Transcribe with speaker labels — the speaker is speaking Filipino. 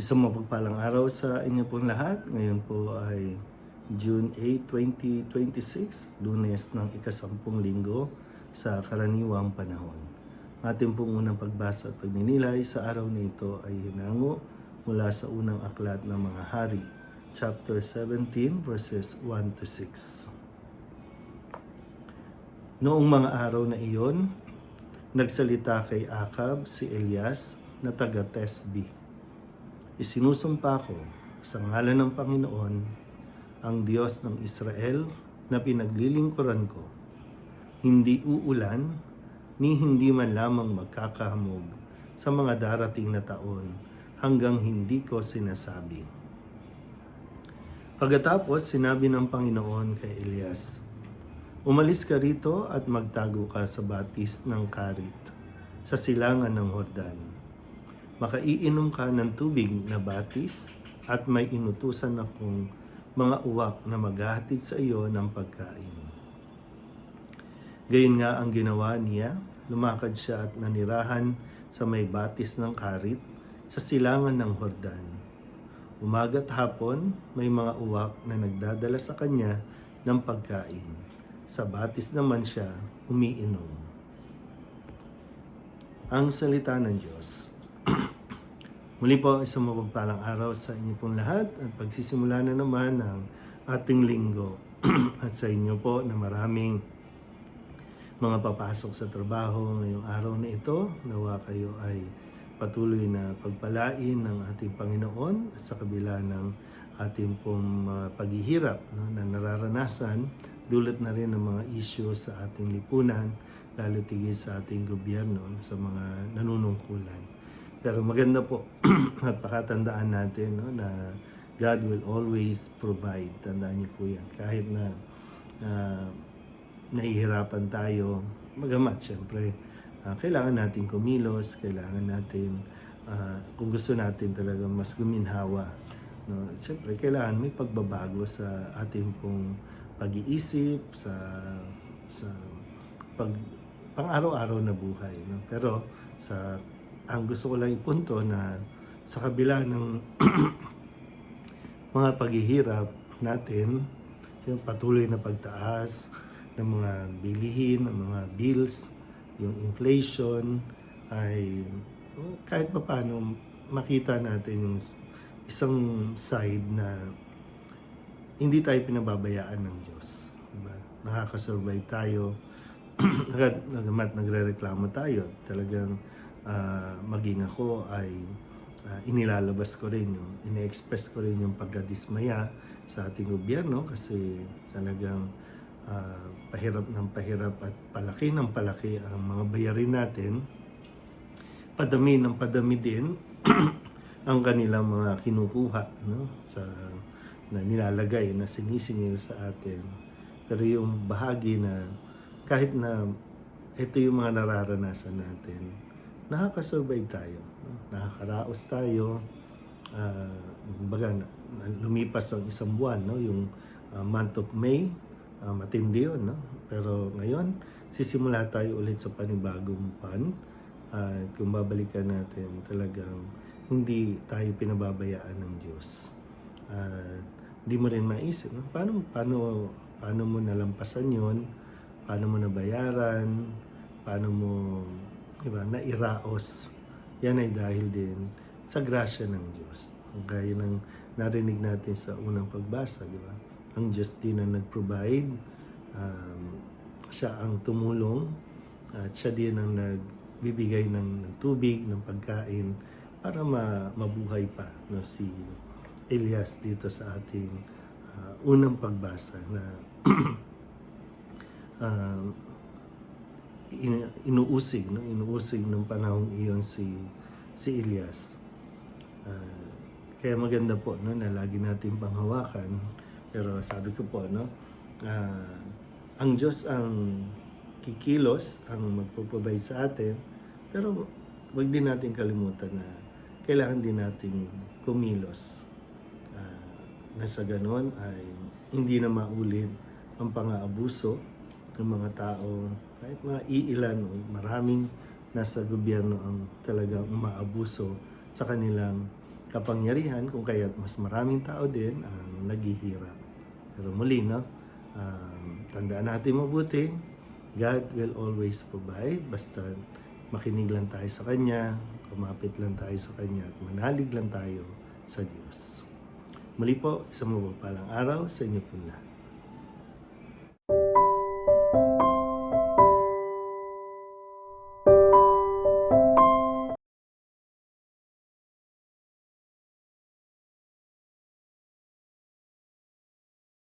Speaker 1: Isang mapagpalang araw sa inyo pong lahat. Ngayon po ay June 8, 2026, Lunes ng ika-10 linggo sa karaniwang panahon. Ating pong unang pagbasa at pagninilay sa araw na ito ay hinango mula sa unang aklat ng mga hari, chapter 17, verses 1 to 6. Noong mga araw na iyon, nagsalita kay Acab si Elias na taga Tesbi. Isinusumpa ko sa ngalan ng Panginoon, ang Diyos ng Israel na pinaglilingkuran ko, hindi uulan ni hindi man lamang magkakahamog sa mga darating na taon hanggang hindi ko sinasabi. Pagkatapos sinabi ng Panginoon kay Elias, umalis ka rito at magtago ka sa batis ng Karit, sa silangan ng Hordan. Makaiinom ka ng tubig na batis at may inutusan akong mga uwak na maghahatid sa iyo ng pagkain. Gayon nga ang ginawa niya, lumakad siya at nanirahan sa may batis ng Karit sa silangan ng Hordan. Umaga't hapon, may mga uwak na nagdadala sa kanya ng pagkain. Sa batis naman siya umiinom. Ang salita ng Diyos. Muli po, isang mapagpalang araw sa inyo pong lahat at pagsisimula na naman ng ating linggo at sa inyo po na maraming mga papasok sa trabaho ngayong araw na ito. Nawa kayo ay patuloy na pagpalain ng ating Panginoon at sa kabila ng ating pong paghihirap na nararanasan, dulot na rin ng mga issue sa ating lipunan, lalo tigil sa ating gobyerno, sa mga nanunungkulan. Pero maganda po at pakatandaan natin na God will always provide. Tandaan niyo po yan. Kahit na nahihirapan tayo, magamat syempre, kailangan natin kumilos, kailangan natin, kung gusto natin talaga mas guminhawa, no? Syempre, kailangan may pagbabago sa ating pong pag-iisip, sa pang-araw-araw na buhay. No? Pero ang gusto ko lang ipunto na sa kabila ng mga paghihirap natin, yung patuloy na pagtaas ng mga bilihin, ng mga bills, yung inflation, ay kahit paano makita natin yung isang side na hindi tayo pinababayaan ng Diyos. Diba? Nakakasurvive tayo, nagre-reklamo tayo, talagang maging ako ay inilalabas ko rin yung, ine-express ko rin yung pagkadismaya sa ating gobyerno kasi talagang pahirap ng pahirap at palaki ng palaki ang mga bayarin natin. Padami ng padami din ang kanilang mga kinukuha, no? Na nilalagay, na sinisingil sa atin. Pero yung bahagi na kahit na ito yung mga nararanasan natin, nakakasurvive tayo, no? Nakakaraos tayo. Lumipas ang isang buwan, no? Yung month of May, matindi yun, no? Pero ngayon, sisimula tayo ulit sa panibagong buwan. Kung babalikan natin, talagang hindi tayo pinababayaan ng Diyos. Hindi mo rin maisip, no? Paano mo nalampasan yon? Paano mo nabayaran? Paano mo, diba, nairaos? Yan ay dahil din sa grasya ng Diyos. Gaya ng narinig natin sa unang pagbasa, diba? Ang Diyos din ang nag-provide. Siya ang tumulong at siya din ang nagbibigay ng tubig, ng pagkain para mabuhay pa, no, si Elias dito sa ating unang pagbasa na inuusig ng panahong iyon si Elias. Kaya maganda po, no, na lagi natin panghawakan. Pero sabi ko po, no, ang Diyos ang kikilos, ang magpo-provide sa atin, pero wag din natin kalimutan na kailangan din natin kumilos. Na sa ganon ay hindi na maulit ang pang-aabuso ng mga tao, kahit mga iilan o maraming nasa gobyerno ang talagang umaabuso sa kanilang kapangyarihan, kung kaya't mas maraming tao din ang naghihirap. Pero muli, no, tandaan natin mabuti, God will always provide, basta makinig lang tayo sa Kanya, kumapit lang tayo sa Kanya, at manalig lang tayo sa Diyos. Muli po, isang mapagpalang araw sa inyo po lahat.